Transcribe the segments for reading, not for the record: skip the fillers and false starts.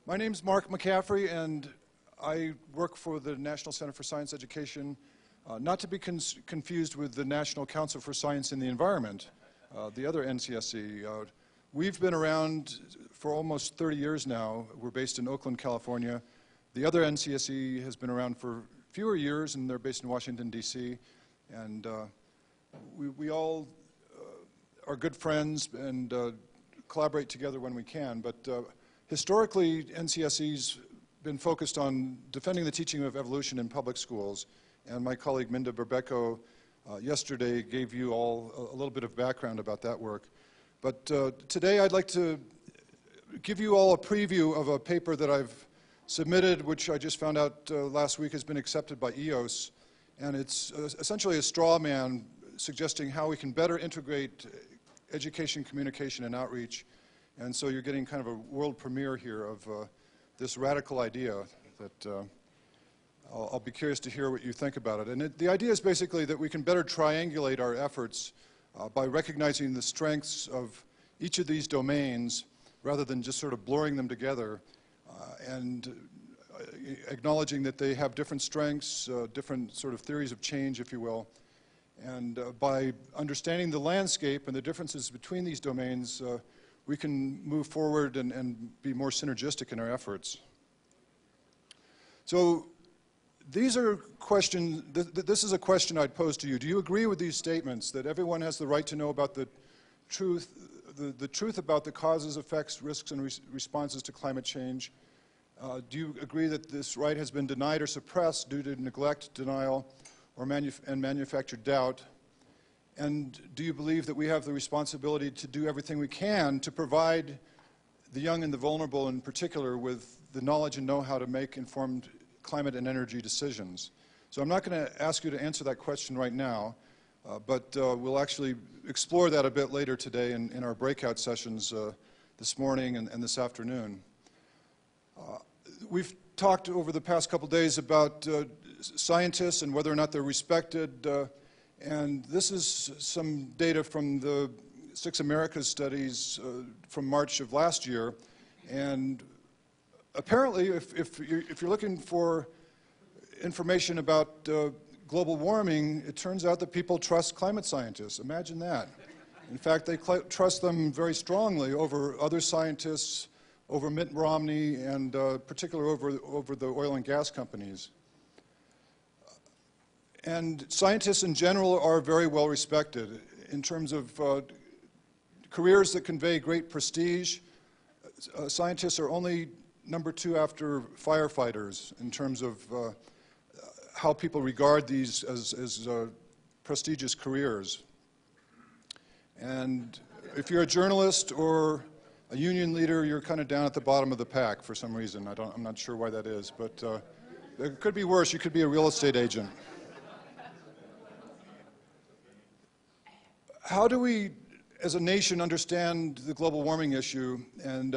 My name's Mark McCaffrey, and I work for the National Center for Science Education, not to be confused with the National Council for Science and the Environment, the other NCSC. We've been around for almost 30 years now. We're based in Oakland, California. The other NCSC has been around for fewer years, and they're based in Washington, D.C. And we all are good friends and collaborate together when we can. But historically, NCSC's been focused on defending the teaching of evolution in public schools, and my colleague Minda Berbeko yesterday gave you all a little bit of background about that work. But today I'd like to give you all a preview of a paper that I've submitted, which I just found out last week has been accepted by EOS, and it's essentially a straw man suggesting how we can better integrate education, communication, and outreach. And so you're getting kind of a world premiere here of this radical idea that I'll be curious to hear what you think about it. And the idea is basically that we can better triangulate our efforts by recognizing the strengths of each of these domains rather than just sort of blurring them together and acknowledging that they have different strengths, different sort of theories of change, if you will. And by understanding the landscape and the differences between these domains, we can move forward and be more synergistic in our efforts. So these are questions, this is a question I'd pose to you. Do you agree with these statements that everyone has the right to know about the truth about the causes, effects, risks, and responses to climate change? Do you agree that this right has been denied or suppressed due to neglect, denial, or manufactured doubt? And do you believe that we have the responsibility to do everything we can to provide the young and the vulnerable in particular with the knowledge and know-how to make informed climate and energy decisions? So I'm not going to ask you to answer that question right now, but we'll actually explore that a bit later today in our breakout sessions this morning and this afternoon. We've talked over the past couple days about scientists and whether or not they're respected. And this is some data from the Six Americas studies from March of last year. And apparently, if you're looking for information about global warming, it turns out that people trust climate scientists. Imagine that. In fact, they trust them very strongly over other scientists, over Mitt Romney, and particularly over the oil and gas companies. And scientists in general are very well respected in terms of careers that convey great prestige. Scientists are only number 2 after firefighters in terms of how people regard these as prestigious careers. And if you're a journalist or a union leader, you're kind of down at the bottom of the pack for some reason. I'm not sure why that is, but it could be worse. You could be a real estate agent. How do we, as a nation, understand the global warming issue? And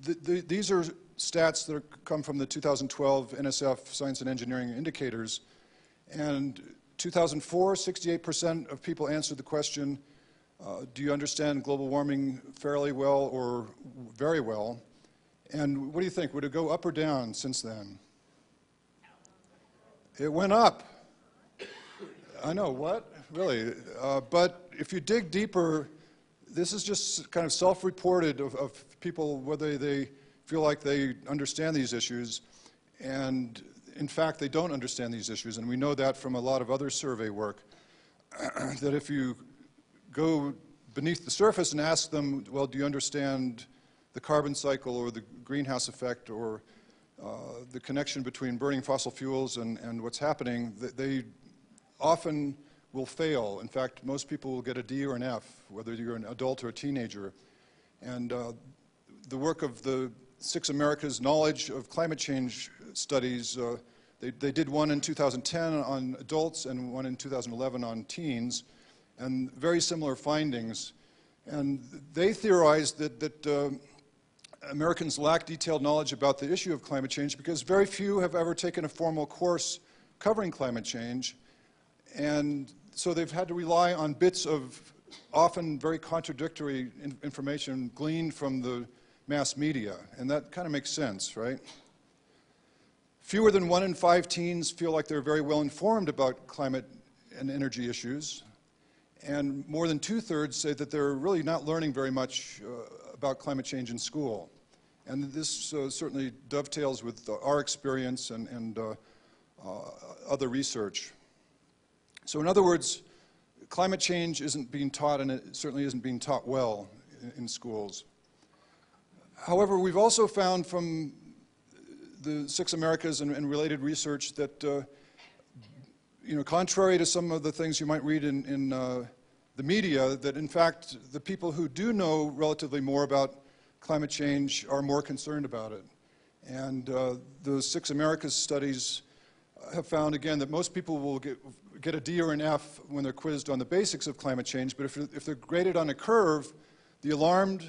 these are stats that come from the 2012 NSF Science and Engineering Indicators. And 2004, 68% of people answered the question, do you understand global warming fairly well or very well? And what do you think? Would it go up or down since then? It went up. I know, what? Really? But if you dig deeper, this is just kind of self-reported of people, whether they feel like they understand these issues. And in fact, they don't understand these issues. And we know that from a lot of other survey work, that if you go beneath the surface and ask them, well, do you understand the carbon cycle or the greenhouse effect or the connection between burning fossil fuels and what's happening, they often will fail. In fact, most people will get a D or an F, whether you're an adult or a teenager. And the work of the Six Americas Knowledge of Climate Change studies, they did one in 2010 on adults and one in 2011 on teens, and very similar findings. And they theorized that Americans lack detailed knowledge about the issue of climate change because very few have ever taken a formal course covering climate change. And so they've had to rely on bits of often very contradictory information gleaned from the mass media, and that kind of makes sense, right? Fewer than 1 in 5 teens feel like they're very well informed about climate and energy issues, and more than 2/3 say that they're really not learning very much about climate change in school. And this certainly dovetails with our experience and other research. So in other words, climate change isn't being taught, and it certainly isn't being taught well in schools. However, we've also found from the 6 Americas and related research that, contrary to some of the things you might read in the media, that in fact the people who do know relatively more about climate change are more concerned about it. And the 6 Americas studies have found, again, that most people will get a D or an F when they're quizzed on the basics of climate change, but if they're graded on a curve, the alarmed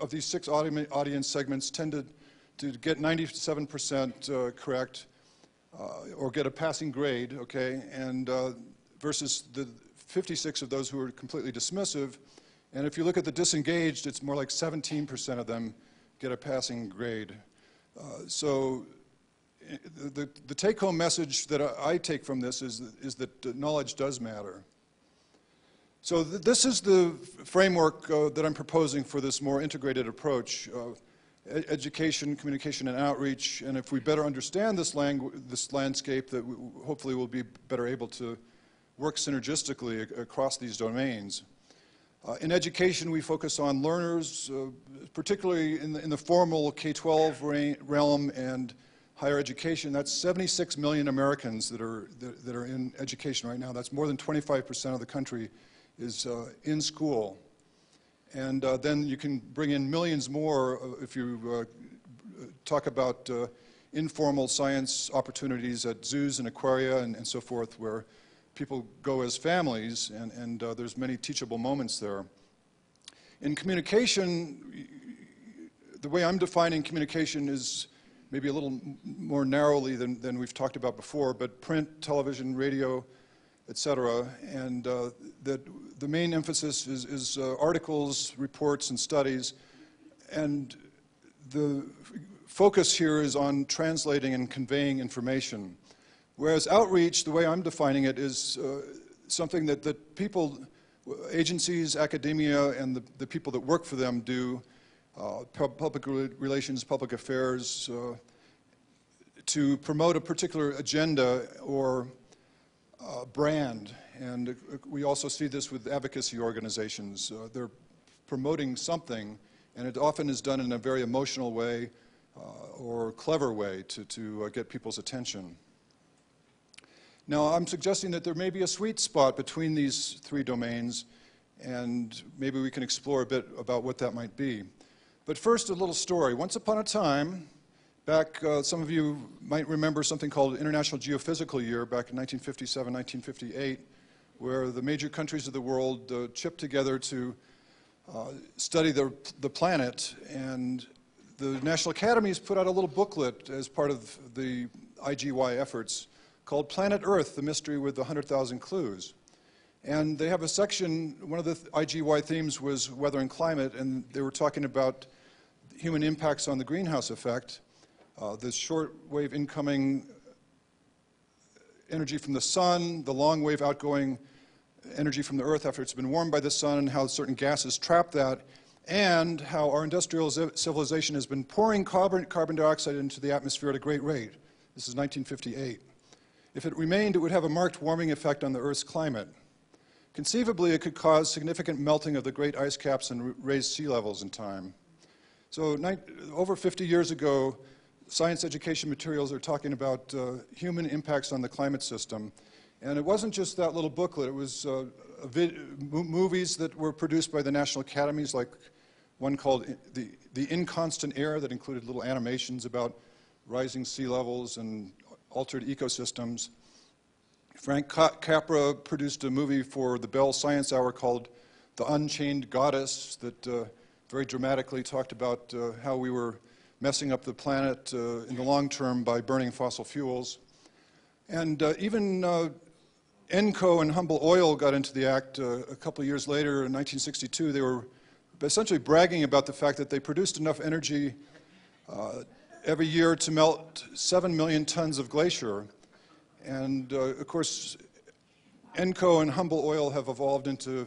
of these 6 audience segments tend to get 97% correct or get a passing grade, okay, and versus the 56 of those who are completely dismissive. And if you look at the disengaged, it's more like 17% of them get a passing grade. So the take-home message that I take from this is that knowledge does matter. So this is the framework that I'm proposing for this more integrated approach. Education, communication, and outreach, and if we better understand this landscape, that hopefully we'll be better able to work synergistically across these domains. In education, we focus on learners, particularly in the formal K-12 realm and higher education. That's 76 million Americans that are in education right now. That's more than 25% of the country is in school. And then you can bring in millions more if you talk about informal science opportunities at zoos and aquaria and so forth, where people go as families, and there's many teachable moments there. In communication, the way I'm defining communication is maybe a little more narrowly than we've talked about before, but print, television, radio, etc. And that the main emphasis is articles, reports, and studies. And the focus here is on translating and conveying information. Whereas outreach, the way I'm defining it, is something that people, agencies, academia, and the people that work for them do, public relations, public affairs, to promote a particular agenda or brand. And we also see this with advocacy organizations. They're promoting something, and it often is done in a very emotional way or clever way to get people's attention. Now, I'm suggesting that there may be a sweet spot between these 3 domains, and maybe we can explore a bit about what that might be. But first, a little story. Once upon a time, back, some of you might remember something called International Geophysical Year back in 1957, 1958, where the major countries of the world chipped together to study the planet, and the National Academies put out a little booklet as part of the IGY efforts called Planet Earth, the Mystery with the 100,000 Clues. And they have a section, one of the IGY themes was weather and climate, and they were talking about human impacts on the greenhouse effect, the short-wave incoming energy from the sun, the long-wave outgoing energy from the Earth after it's been warmed by the sun, and how certain gases trap that, and how our industrial civilization has been pouring carbon dioxide into the atmosphere at a great rate. This is 1958. If it remained, it would have a marked warming effect on the Earth's climate. Conceivably, it could cause significant melting of the great ice caps and raise sea levels in time. So over 50 years ago, science education materials are talking about human impacts on the climate system. And it wasn't just that little booklet. It was movies that were produced by the National Academies, like one called The Inconstant Air, that included little animations about rising sea levels and altered ecosystems. Frank Capra produced a movie for the Bell Science Hour called The Unchained Goddess that very dramatically talked about how we were messing up the planet in the long term by burning fossil fuels. And even ENCO and Humble Oil got into the act a couple of years later. In 1962, they were essentially bragging about the fact that they produced enough energy every year to melt 7 million tons of glacier. And of course, ENCO and Humble Oil have evolved into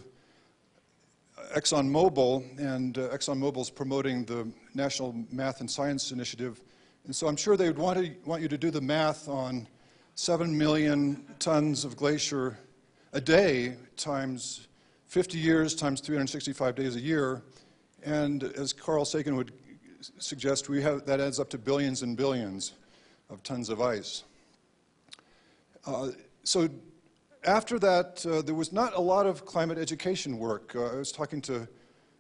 ExxonMobil, and ExxonMobil's promoting the National Math and Science Initiative. And so I'm sure they would want you to do the math on 7 million tons of glacier a day times 50 years times 365 days a year. And as Carl Sagan would suggest, that adds up to billions and billions of tons of ice. So after that, there was not a lot of climate education work. I was talking to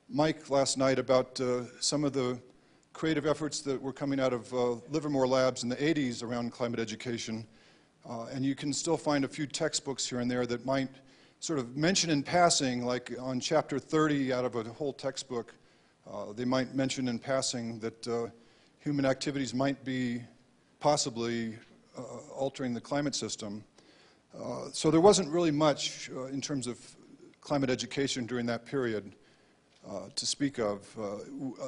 Mike last night about some of the creative efforts that were coming out of Livermore Labs in the 80s around climate education. And you can still find a few textbooks here and there that might sort of mention in passing, like on chapter 30 out of a whole textbook, they might mention in passing that human activities might be possibly altering the climate system. So there wasn't really much in terms of climate education during that period to speak of,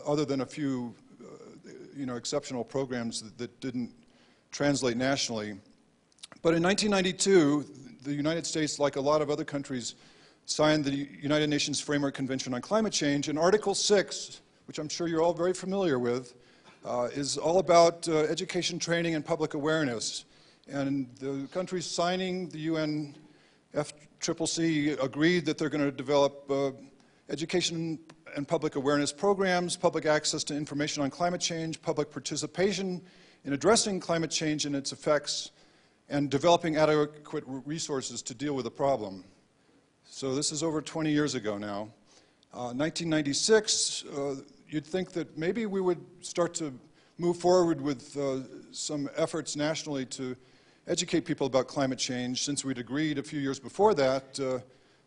other than a few exceptional programs that didn't translate nationally. But in 1992, the United States, like a lot of other countries, signed the United Nations Framework Convention on Climate Change, and Article 6, which I'm sure you're all very familiar with, is all about education, training, and public awareness. And the countries signing the UNFCCC agreed that they're going to develop education and public awareness programs, public access to information on climate change, public participation in addressing climate change and its effects, and developing adequate resources to deal with the problem. So this is over 20 years ago now. 1996, you'd think that maybe we would start to move forward with some efforts nationally to educate people about climate change, since we'd agreed a few years before that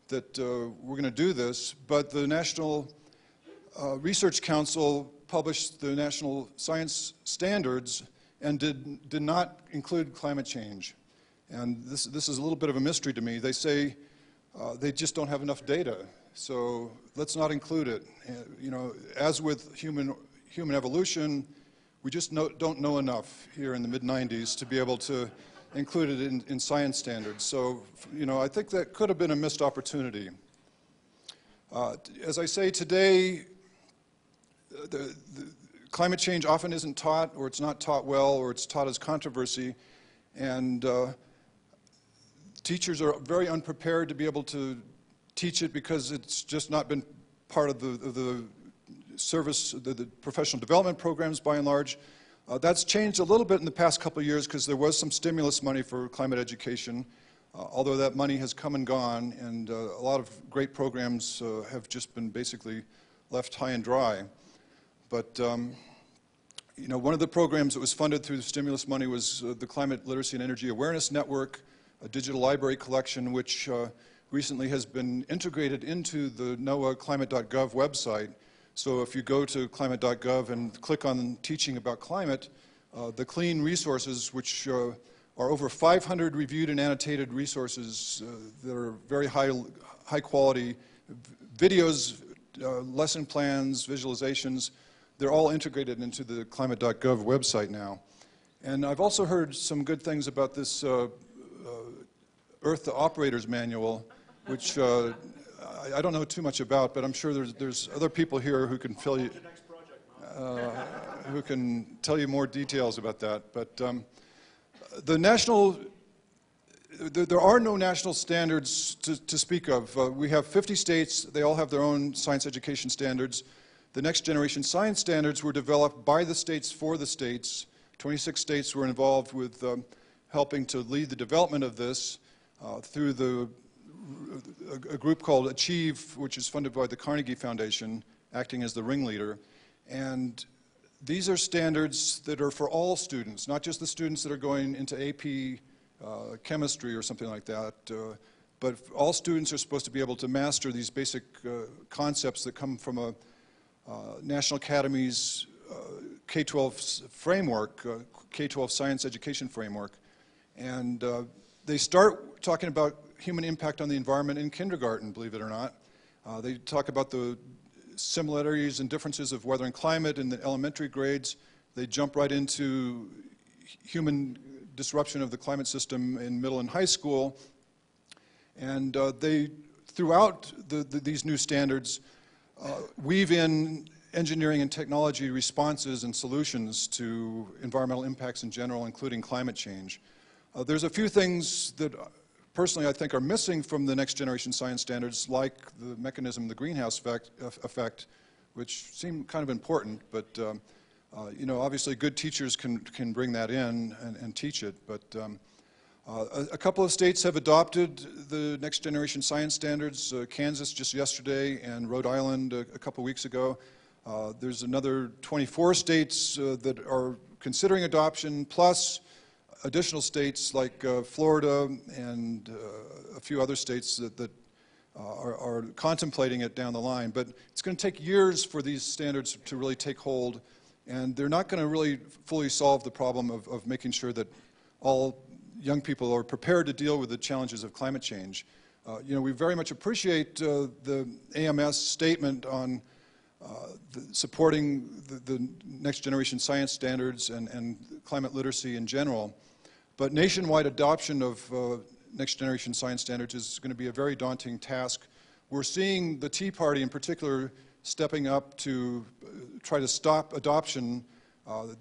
that we're going to do this. But the National Research Council published the National Science Standards and did not include climate change. And this is a little bit of a mystery to me. They say they just don't have enough data, so let's not include it. As with human evolution, we just don't know enough here in the mid-90s to be able to include it in science standards. So, I think that could have been a missed opportunity. As I say, today, the climate change often isn't taught, or it's not taught well, or it's taught as controversy, and teachers are very unprepared to be able to teach it because it's just not been part of the service, the professional development programs by and large. That's changed a little bit in the past couple of years because there was some stimulus money for climate education, although that money has come and gone, and a lot of great programs have just been basically left high and dry. But one of the programs that was funded through the stimulus money was the Climate Literacy and Energy Awareness Network, a digital library collection which recently has been integrated into the NOAA climate.gov website. So if you go to climate.gov and click on teaching about climate, the clean resources, which are over 500 reviewed and annotated resources that are very high quality, videos, lesson plans, visualizations, they're all integrated into the climate.gov website now. And I've also heard some good things about this Earth the Operator's Manual, which I don't know too much about, but I'm sure there's other people here who can fill you, who can tell you more details about that. But there are no national standards to speak of. We have 50 states. They all have their own science education standards. The next generation science standards were developed by the states for the states. 26 states were involved with helping to lead the development of this through a group called Achieve, which is funded by the Carnegie Foundation, acting as the ringleader. And these are standards that are for all students, not just the students that are going into AP chemistry or something like that, but all students are supposed to be able to master these basic concepts that come from a National Academy's K-12 framework, K-12 science education framework. And they start talking about human impact on the environment in kindergarten, believe it or not. They talk about the similarities and differences of weather and climate in the elementary grades. They jump right into human disruption of the climate system in middle and high school. And they, throughout these new standards, weave in engineering and technology responses and solutions to environmental impacts in general, including climate change. There's a few things that personally I think are missing from the next generation science standards, like the mechanism, the greenhouse effect, which seem kind of important, but you know, obviously good teachers can bring that in and teach it. But a couple of states have adopted the next generation science standards, Kansas just yesterday and Rhode Island a couple weeks ago. There's another 24 states that are considering adoption, plus additional states like Florida and a few other states that are contemplating it down the line. But it's going to take years for these standards to really take hold, and they're not going to really fully solve the problem of making sure that all young people are prepared to deal with the challenges of climate change. You know, we very much appreciate the AMS statement on supporting the next generation science standards and climate literacy in general. But nationwide adoption of next generation science standards is going to be a very daunting task. We're seeing the Tea Party in particular stepping up to try to stop adoption.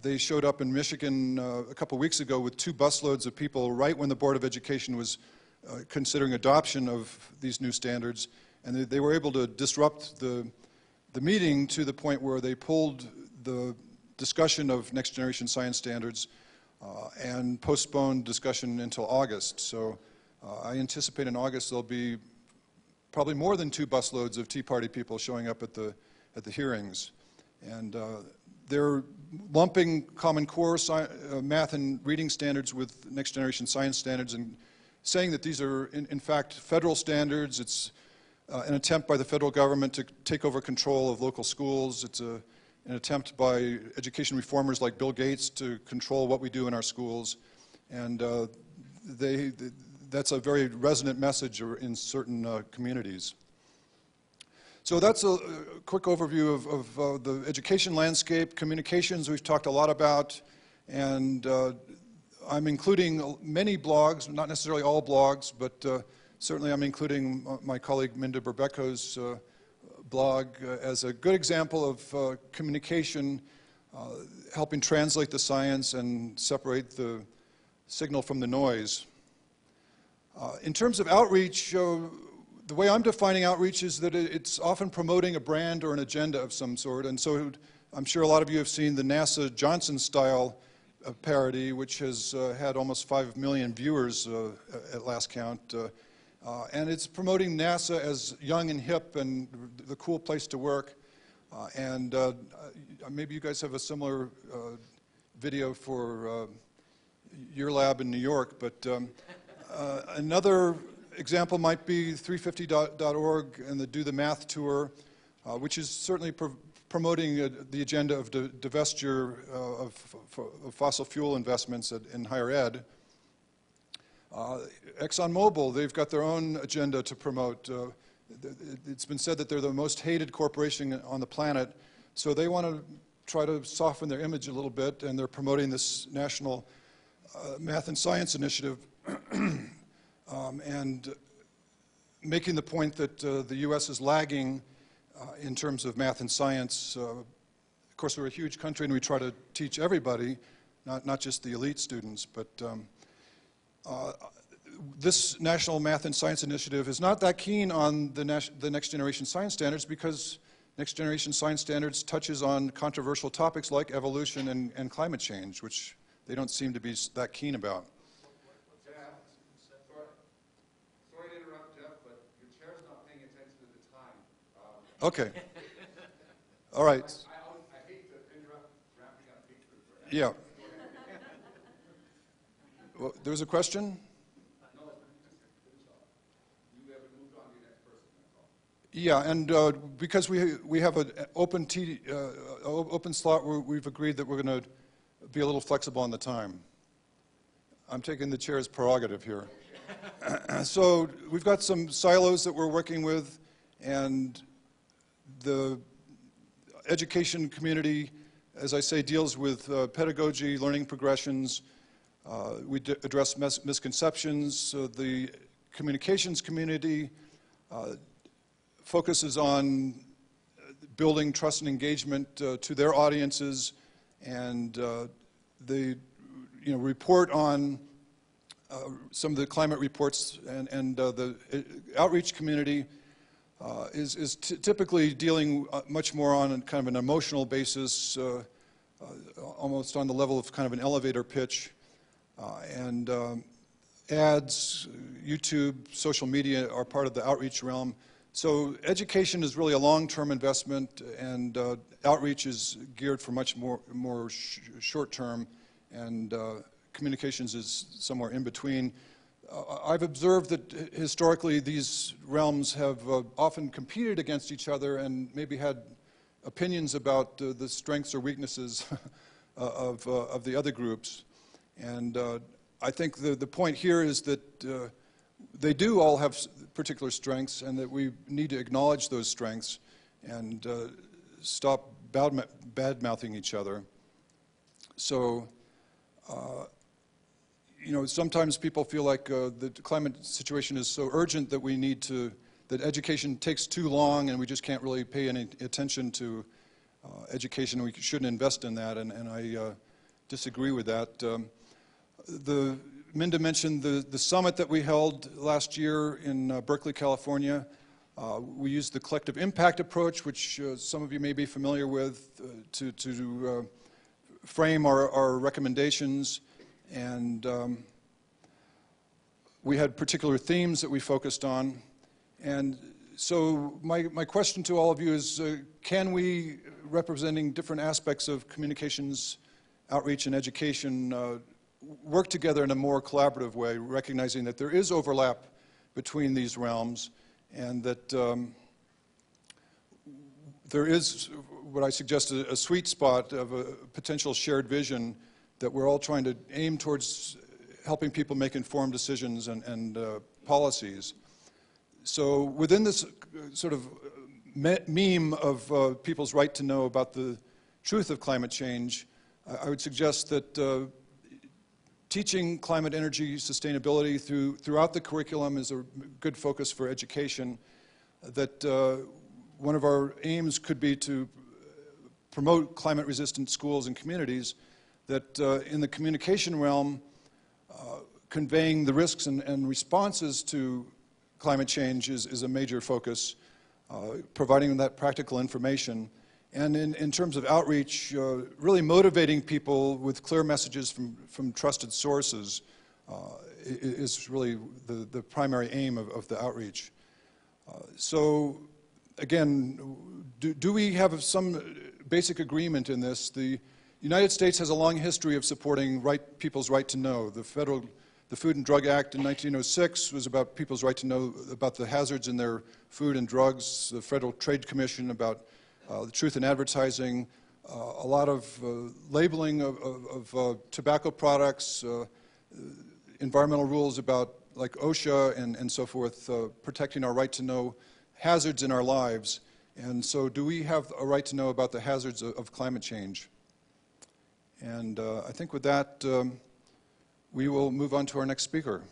They showed up in Michigan a couple weeks ago with 2 busloads of people right when the Board of Education was considering adoption of these new standards, and they were able to disrupt the meeting to the point where they pulled the discussion of next generation science standards and postponed discussion until August. So I anticipate in August there'll be probably more than 2 busloads of Tea Party people showing up at the hearings. And they're lumping Common Core math and reading standards with next generation science standards and saying that these are in fact federal standards. It's an attempt by the federal government to take over control of local schools. It's an attempt by education reformers like Bill Gates to control what we do in our schools. And that's a very resonant message in certain communities. So that's a quick overview of the education landscape. Communications we've talked a lot about, and I'm including many blogs, not necessarily all blogs, but certainly I'm including my colleague Minda Berbecco's blog as a good example of communication, helping translate the science and separate the signal from the noise. In terms of outreach, the way I'm defining outreach is that it's often promoting a brand or an agenda of some sort, and so I'm sure a lot of you have seen the NASA Johnson style parody, which has had almost 5 million viewers at last count. And it's promoting NASA as young and hip and the cool place to work. And maybe you guys have a similar video for your lab in New York. But another example might be 350.org and the Do the Math Tour, which is certainly promoting the agenda of divestiture of fossil fuel investments in higher ed. ExxonMobil, they've got their own agenda to promote. It's been said that they're the most hated corporation on the planet, so they want to try to soften their image a little bit, and they're promoting this national math and science initiative and making the point that the U.S. is lagging in terms of math and science. Of course, we're a huge country, and we try to teach everybody, not just the elite students, but this National Math and Science Initiative is not that keen on the Next Generation Science Standards because Next Generation Science Standards touches on controversial topics like evolution and climate change, which they don't seem to be that keen about. Sorry to interrupt, Jeff, but your chair's not paying attention to the time. Okay. All right. I hate to interrupt wrapping up pictures. Yeah. Well, there was a question? No, you haven't moved on to your next person, that's all. Yeah, and because we have an open slot, we've agreed that we're going to be a little flexible on the time. I'm taking the chair's prerogative here. So we've got some silos that we're working with, and the education community, as I say, deals with pedagogy, learning progressions. We address misconceptions. The communications community focuses on building trust and engagement to their audiences, and they report on some of the climate reports, and the outreach community is typically dealing much more on kind of an emotional basis, almost on the level of kind of an elevator pitch, and ads, YouTube, social media are part of the outreach realm. So education is really a long-term investment, and outreach is geared for much more short-term, and communications is somewhere in between. I've observed that historically these realms have often competed against each other and maybe had opinions about the strengths or weaknesses of the other groups. And I think the point here is that they do all have particular strengths, and that we need to acknowledge those strengths and stop bad-mouthing each other. So, sometimes people feel like the climate situation is so urgent that we need to, that education takes too long and we just can't really pay any attention to education. We shouldn't invest in that, and I disagree with that. Minda mentioned the summit that we held last year in Berkeley, California. We used the collective impact approach, which some of you may be familiar with, to frame our recommendations. And we had particular themes that we focused on. And so my question to all of you is, can we, representing different aspects of communications, outreach, and education, work together in a more collaborative way, recognizing that there is overlap between these realms, and that there is what I suggest a sweet spot of a potential shared vision that we're all trying to aim towards helping people make informed decisions and policies. So within this sort of meme of people's right to know about the truth of climate change, I would suggest that teaching climate energy sustainability throughout the curriculum is a good focus for education, that one of our aims could be to promote climate-resistant schools and communities, that in the communication realm, conveying the risks and responses to climate change is a major focus, providing that practical information. And in terms of outreach, really motivating people with clear messages from trusted sources is really the primary aim of the outreach. So again, do we have some basic agreement in this? The United States has a long history of supporting people's right to know. The Food and Drug Act in 1906 was about people's right to know about the hazards in their food and drugs. The Federal Trade Commission about the truth in advertising, a lot of labeling of tobacco products, environmental rules about like OSHA and so forth, protecting our right to know hazards in our lives. And so do we have a right to know about the hazards of climate change? And I think with that, we will move on to our next speaker.